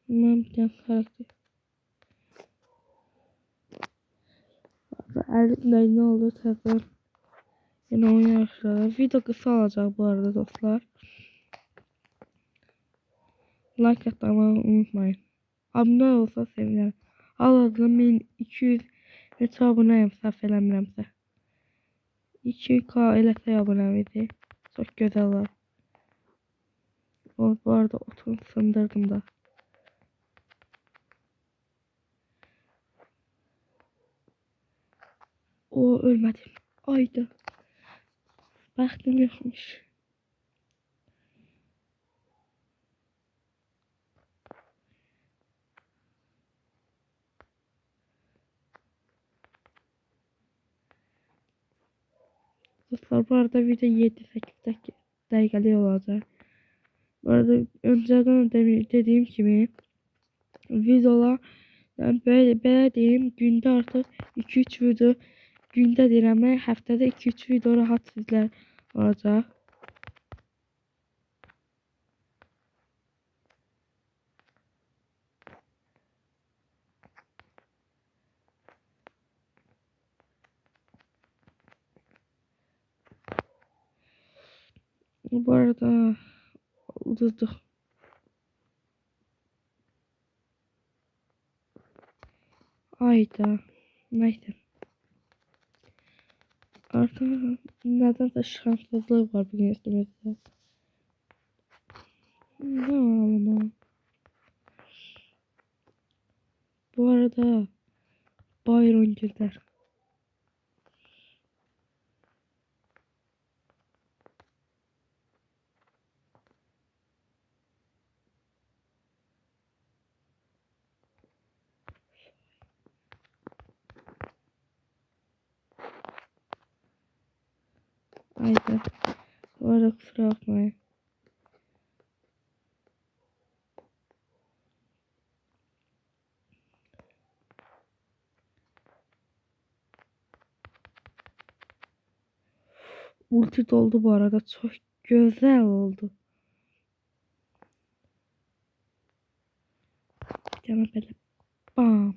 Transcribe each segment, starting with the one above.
Ben bir tane karakter. Elimde ne oldu tekrar. Yine oyun başladı. Video kısa olacak bu arada dostlar. Like atmayı unutmayın. Abone olsa sevinirim. Hal-hazırda 1200 neçə abunəyəm səhv eləmirəmsə. 2K eləsək abunəmizi. Çox gözəl var. Bu arada oturum sındırdım da. O ölmədim. Ayda. Bəxtim yoxmuş. Dostlar bu arada video 7-8 dəqiqəlik olacaq. Bu arada önceden dediğim gibi videolar yani belə deyim gündə artıq 2-3 video gündə deyirəm mən həftədə 2-3 video rahat sizlər olacaq. Bu arada uduzduk. Ayda neyse. Artık nedense şanssızlık var bugün üstümüzde. Ne ağlama. Bu arada Byron gider. Ayda. Bu arada kusura bakmayın. Ulti doldu bu arada. Çok güzel oldu. Cana böyle bam.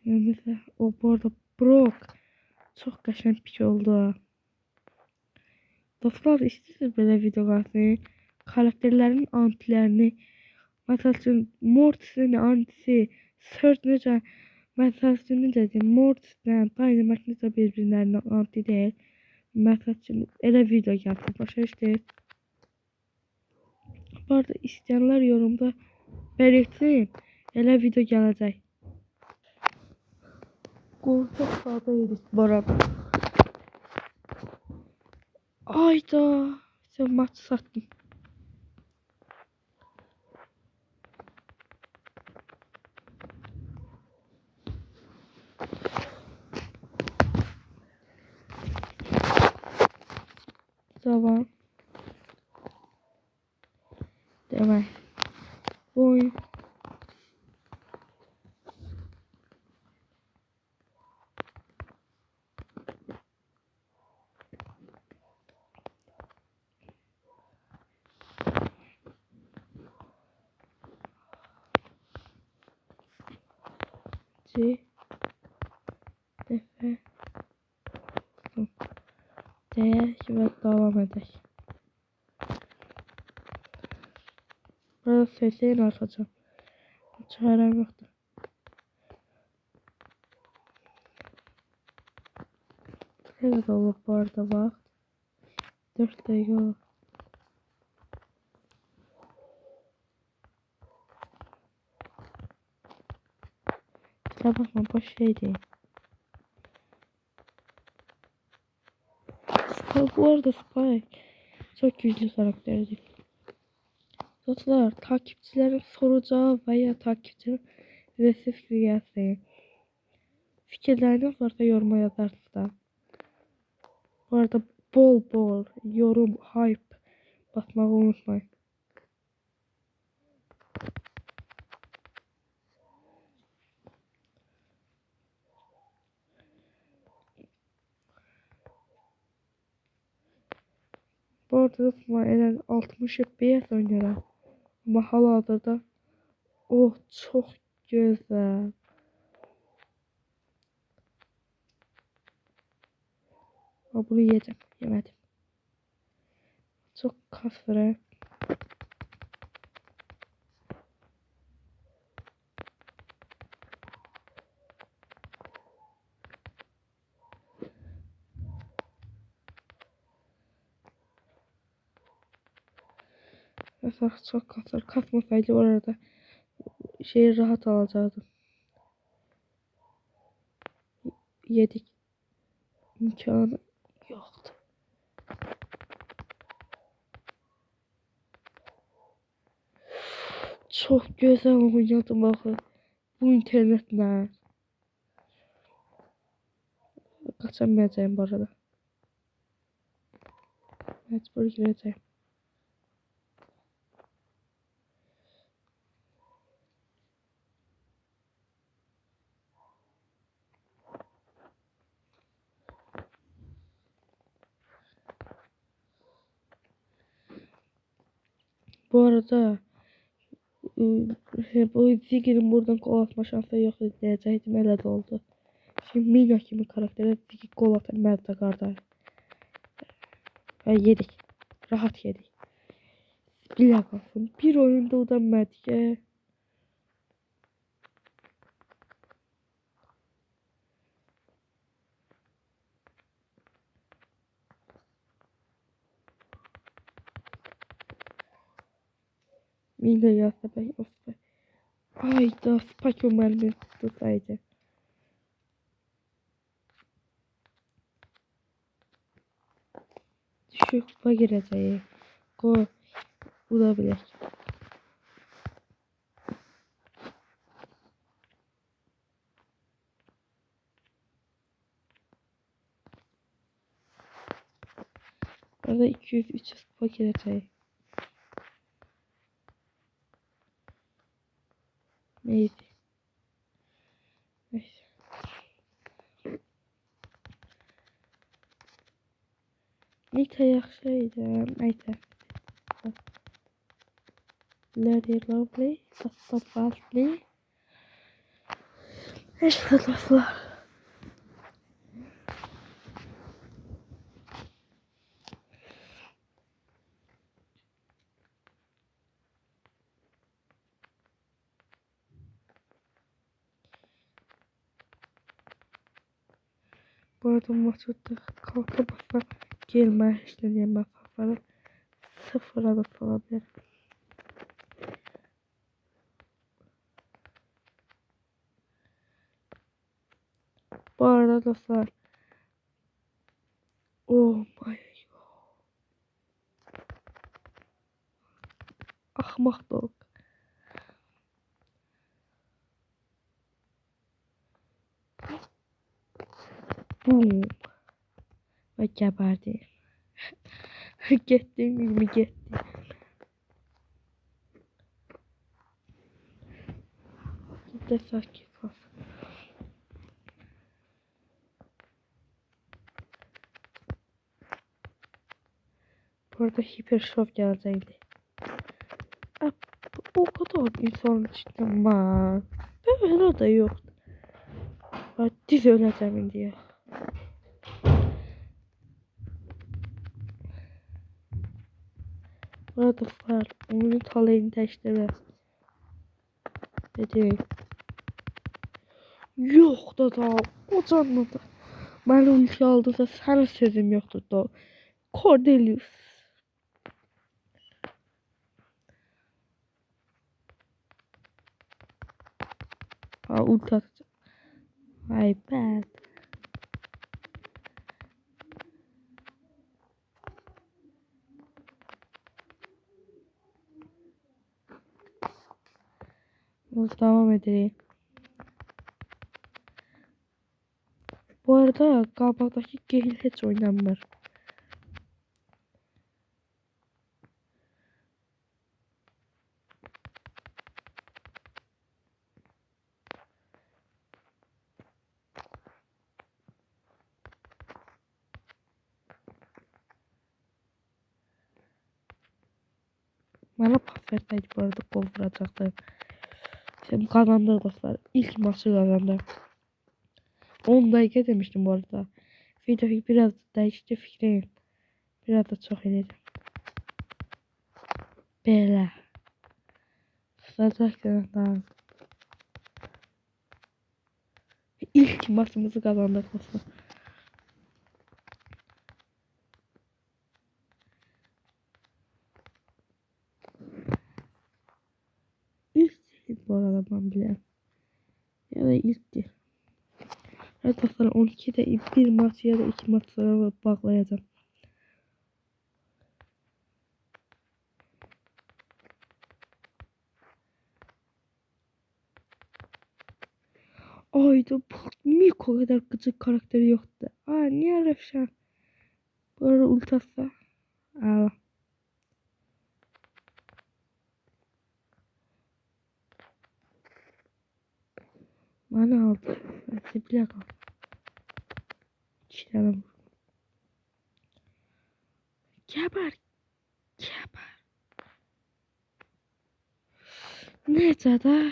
Mesela o bu arada Brock çok qəşəng pik oldu. Dostlar istəyirsiniz belə video qalsın. Karakterlərin antilərini məsəl üçün Mortis'in antisi Surge necə məsəl üçün necə deyim Mortis'lə Dynamax necə bir-birlərinə anti deyil. Məsəl üçün elə video gəlsin. Başa düşdünüz? Bu arada istəyənlər yorumda belirtsin. Elə video gələcək. Çok sağda yedik bu arada. Ayda. Sen maç sattın. Tamam. Devam. Bu oyun. Defa. Deyək və davam edək. Burada sesini atacağım. Çarəm yoxdur. Evet olub bu arada vaxt. 4 dəqiqə olub. Kusura bakma boş şey değil. Bu arada Spike çok güçlü karakterdir. Dostlar takipçilerin soracağı veya takipçilerin size fikri gelsin. Fikirleriniz varsa yoruma yazarsınız da. Bu arada bol bol yorum, hype basmayı unutmayın. Bu arada elə 60 FPS oynayıram. Ama hal-hazırda oh çok güzel. Ha, bunu yedim. Yemedim. Çok kasırı. Mesela çok kasır. Kasmasaydı orada şeyi rahat alacaktım. Yedik. İmkanı yoktu. Çok güzel oynadım bakın. Bu internetle. Kaçamayacağım bu arada. Mecbur gireceğim. Bu arada bu Ziggy'nin buradan gol atma şansı yok diyecektim. Öyle de oldu. Şimdi Mina kimi karaktere Ziggy gol atan Mert kardeş. Yedik. Rahat yedik. Bile kalsın. Bir oyunda o da Mert'e. Mina yazsa ben olsa. Ay da Spike mermi tutsaydı. Düşük kupa gireceği. Gol bulabilir. Orada 200-300 kupa gireceği. Neydi? Neyse. Nita yaxşıydı. Neyse. Larry Lovely. Sasta Bartley. İşte dostlar. Bu arada maçta kalkamazsa gelme işleniyor masrafları sıfıra da salabilir. Bu arada dostlar. Oh my god. Ahmak dog. Boom. Ve geberdi. Getdim gibi getdi. Bir de sakin kal. Bu arada hiper şov gelecekti. O kadar insan içinde var. Böyle de yok. Diz öleceğim diye. Bu arada var. Onun taleyini değiştirme. Dedi. Yok da o canlıda. Ben ulti aldığımda sana sözüm yoktu da. Cordelius. Ha ulti atacağım. Ay ben. Devam edelim. Bu arada kabaktaki Gale hiç oynanmır. Bana pas verseydi bu arada gol vuracaktı. Şimdi kazandı dostlar. İlk maçı kazandı. 10 dakika demiştim bu arada. Videoyu biraz değişti fikrim. Biraz da çok elədim. Belə. Sıcaklarından. İlk maçımızı kazandık dostlar. İlk değil bu arada ben bile. Ya da ilkti. Evet dostlar 12'de bir maç ya da iki maç sonra bağlayacağım. Ayda bak Miko kadar gıcık karakteri yoktu. Aa niye Revşen? Bu arada ultası. Aa. Bana aldı. Hadi bile kal. İki tane vur. Geber. Geber. Neyse de.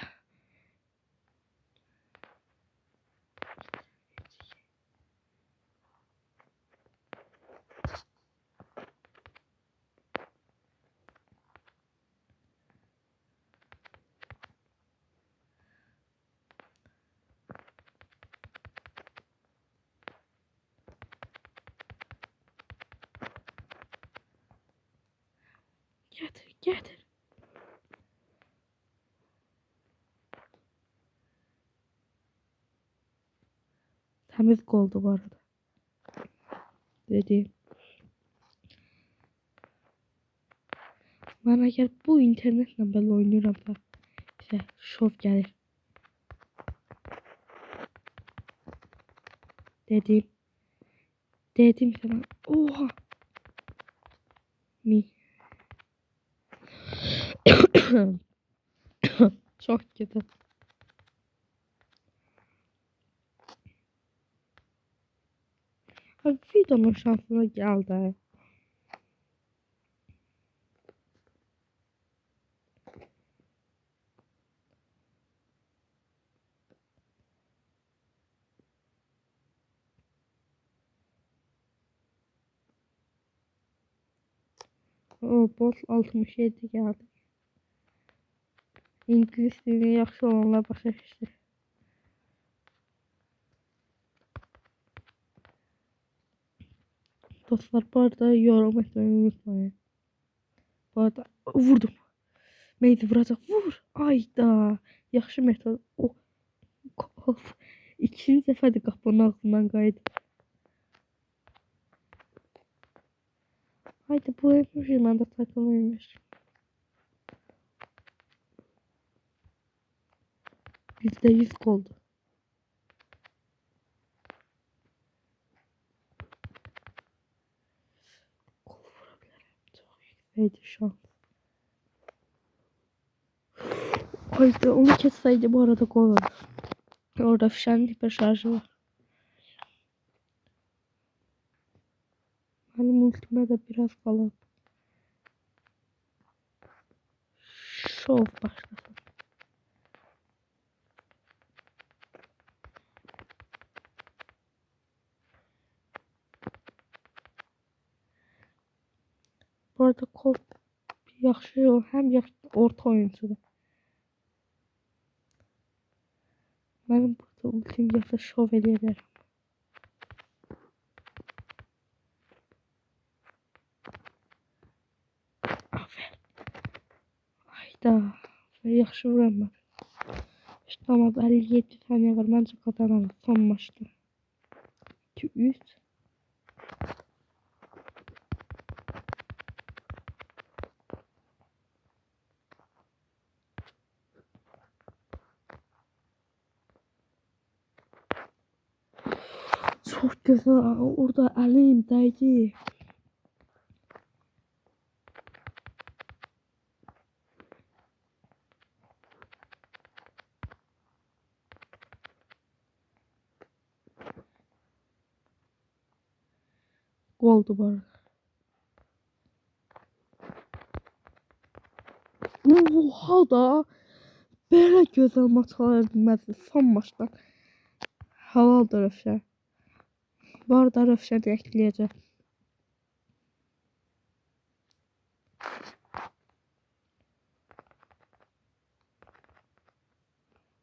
Getir getir. Temiz oldu bu arada. Dedi. Bana gel bu internetle böyle oynuyorum da. İşte şov gelir. Dedim. Dedim sana. Oha. Mi. Çok kötü. Abi videonun şansına geldi. O bot 67 geldi. İngilis dili yaxşı olanlar başa düşdü. Dostlar bu arada yorum etmeyi unutmayın. Bu arada vurdum. Meydi vuracaq. Vur. Ayda. Yaxşı metod. O. Of. İkinci dəfədir qapının ağzından qayıdı. Haydi bu emoji məndə takılıymış. %100 oldu. Gol vurabilirim. Çok yüksekti şans. Haydi onu kesseydi bu arada gol olur. Orada fişen hiper şarjı var. Benim ultime de biraz kalır. Şov başlasın. Bu arada Colt yaxşı, həm yaxşı orta oyuncudur. Mənim burada ultim yaxşı şov eləyə bilərəm. Aferin. Ayda. Yaxşı vuram mən. İşte ama 57 saniye var. Bence kazanalım. Son maçta. 2-3. Çok güzel. Orada elim değdi. Goldu bu arada. Oha da belə gözəl maçlar bilməzdi. Son maçdan. Halaldır Rövşən. Bu arada Rövşəni ekləyəcəm.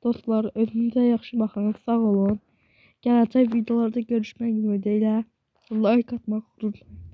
Dostlar, özünüzə yaxşı baxın, sağ olun. Gələcək videolarda görüşmək ümidi ilə like atmaq unutmayın.